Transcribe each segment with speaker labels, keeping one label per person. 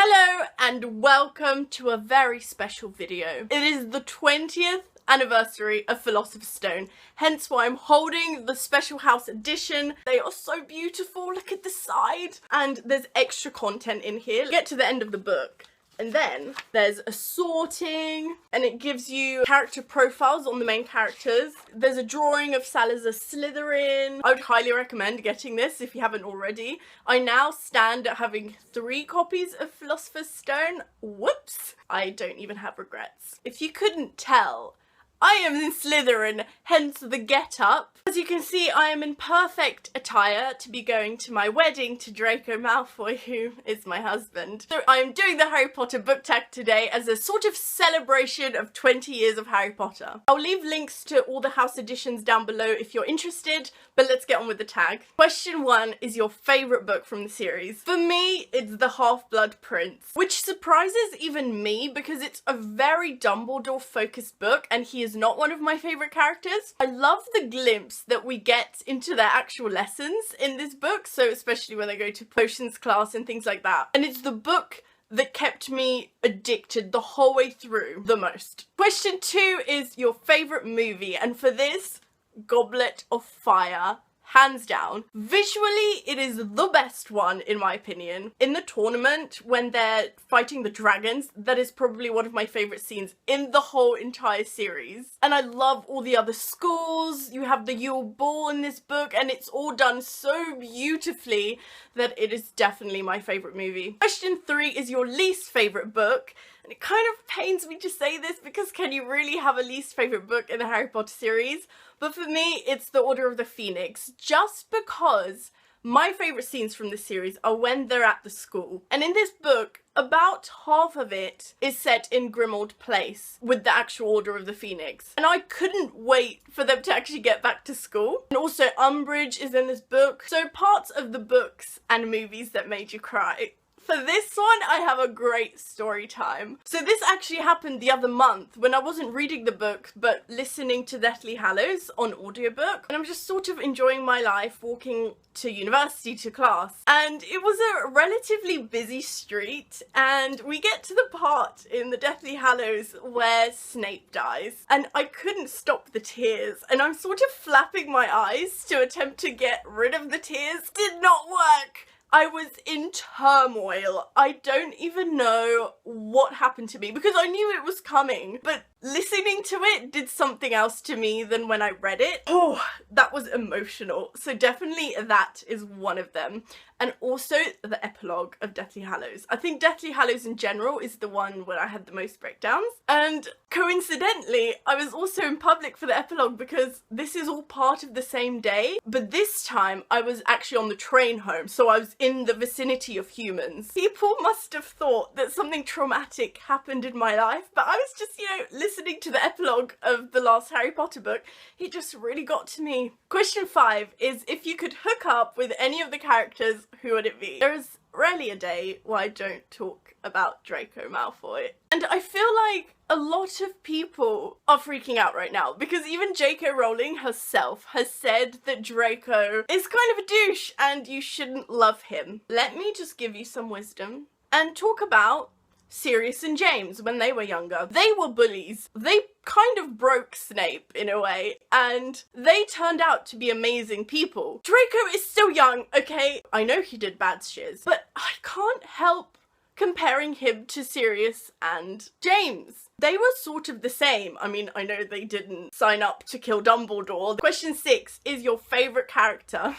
Speaker 1: Hello and welcome to a very special video. It is the 20th anniversary of Philosopher's Stone, hence why I'm holding the special house edition. They are so beautiful, look at the side, and there's extra content in here. Get to the end of the book. And then there's a sorting, and it gives you character profiles on the main characters. There's a drawing of Salazar Slytherin. I would highly recommend getting this if you haven't already. I now stand at having 3 copies of Philosopher's Stone. Whoops! I don't even have regrets. If you couldn't tell, I am in Slytherin, hence the get-up. As you can see, I am in perfect attire to be going to my wedding to Draco Malfoy, who is my husband. So I am doing the Harry Potter book tag today as a sort of celebration of 20 years of Harry Potter. I'll leave links to all the house editions down below if you're interested, but let's get on with the tag. Question 1 is your favourite book from the series. For me, it's The Half-Blood Prince, which surprises even me because it's a very Dumbledore-focused book and he is not one of my favourite characters. I love the glimpse that we get into their actual lessons in this book, so especially when they go to potions class and things like that. And it's the book that kept me addicted the whole way through the most. Question 2 is your favourite movie, and for this, Goblet of Fire. Hands down. Visually, it is the best one, in my opinion. In the tournament, when they're fighting the dragons, that is probably one of my favourite scenes in the whole entire series. And I love all the other schools. You have the Yule Ball in this book, and it's all done so beautifully that it is definitely my favourite movie. Question 3 is your least favourite book. And it kind of pains me to say this because can you really have a least favourite book in the Harry Potter series? But for me, it's The Order of the Phoenix, just because my favourite scenes from this series are when they're at the school. And in this book, about half of it is set in Grimmauld Place with the actual Order of the Phoenix. And I couldn't wait for them to actually get back to school. And also Umbridge is in this book. So parts of the books and movies that made you cry. For this one, I have a great story time. So this actually happened the other month when I wasn't reading the book, but listening to Deathly Hallows on audiobook. And I'm just sort of enjoying my life, walking to university, to class. And it was a relatively busy street, and we get to the part in the Deathly Hallows where Snape dies. And I couldn't stop the tears, and I'm sort of flapping my eyes to attempt to get rid of the tears. Did not work! I was in turmoil. I don't even know what happened to me because I knew it was coming, but listening to it did something else to me than when I read it. Oh, that was emotional. So definitely that is one of them. And also the epilogue of Deathly Hallows. I think Deathly Hallows in general is the one where I had the most breakdowns. And coincidentally, I was also in public for the epilogue because this is all part of the same day. But this time I was actually on the train home, so I was in the vicinity of humans. People must have thought that something traumatic happened in my life, but I was just, listening to the epilogue of the last Harry Potter book. It just really got to me. Question 5 is if you could hook up with any of the characters, who would it be? There is rarely a day where I don't talk about Draco Malfoy. And I feel like a lot of people are freaking out right now because even J.K. Rowling herself has said that Draco is kind of a douche and you shouldn't love him. Let me just give you some wisdom and talk about Sirius and James when they were younger. They were bullies. They kind of broke Snape in a way, and they turned out to be amazing people. Draco is still young, okay? I know he did bad shiz, but I can't help comparing him to Sirius and James. They were sort of the same. I mean, I know they didn't sign up to kill Dumbledore. Question 6 is your favourite character.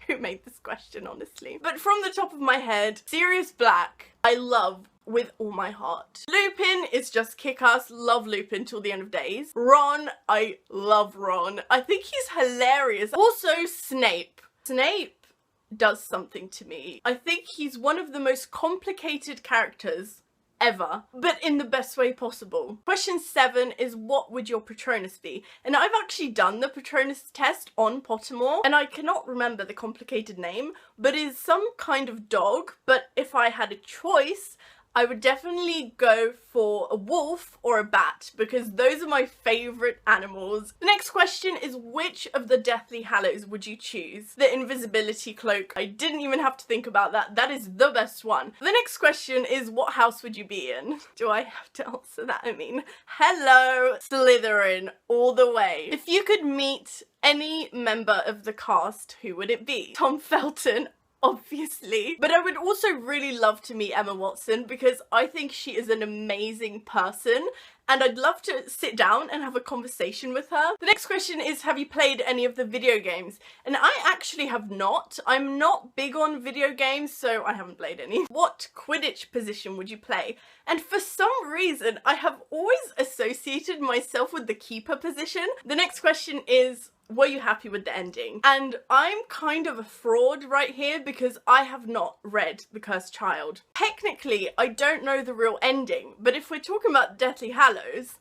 Speaker 1: Who made this question, honestly? But from the top of my head, Sirius Black, I love with all my heart. Lupin is just kick-ass, love Lupin till the end of days. Ron, I love Ron. I think he's hilarious. Also Snape. Snape does something to me. I think he's one of the most complicated characters ever, but in the best way possible. Question 7 is what would your Patronus be? And I've actually done the Patronus test on Pottermore, and I cannot remember the complicated name, but it's some kind of dog. But if I had a choice, I would definitely go for a wolf or a bat because those are my favourite animals. The next question is, which of the Deathly Hallows would you choose? The invisibility cloak. I didn't even have to think about that. That is the best one. The next question is, what house would you be in? Do I have to answer that? I mean, hello, Slytherin all the way. If you could meet any member of the cast, who would it be? Tom Felton, obviously. But I would also really love to meet Emma Watson because I think she is an amazing person and I'd love to sit down and have a conversation with her. The next question is, have you played any of the video games? And I actually have not. I'm not big on video games, so I haven't played any. What Quidditch position would you play? And for some reason, I have always associated myself with the keeper position. The next question is, were you happy with the ending? And I'm kind of a fraud right here because I have not read The Cursed Child. Technically, I don't know the real ending, but if we're talking about Deathly Hallows,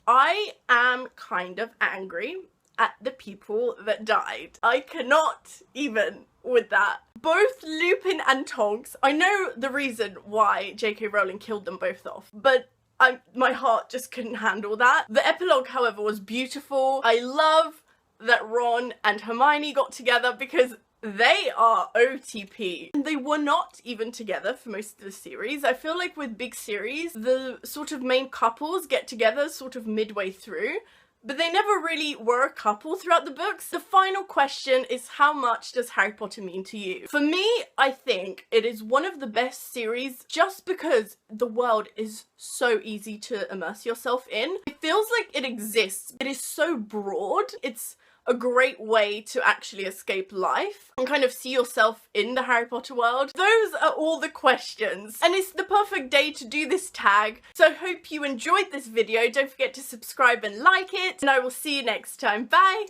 Speaker 1: I am kind of angry at the people that died. I cannot even with that. Both Lupin and Tonks, I know the reason why J.K. Rowling killed them both off, but my heart just couldn't handle that. The epilogue, however, was beautiful. I love that Ron and Hermione got together because they are OTP. And they were not even together for most of the series. I feel like with big series, the sort of main couples get together sort of midway through, but they never really were a couple throughout the books. The final question is, how much does Harry Potter mean to you? For me, I think it is one of the best series just because the world is so easy to immerse yourself in. It feels like it exists. It is so broad. It's a great way to actually escape life and kind of see yourself in the Harry Potter world. Those are all the questions, and it's the perfect day to do this tag. So I hope you enjoyed this video. Don't forget to subscribe and like it, and I will see you next time. Bye!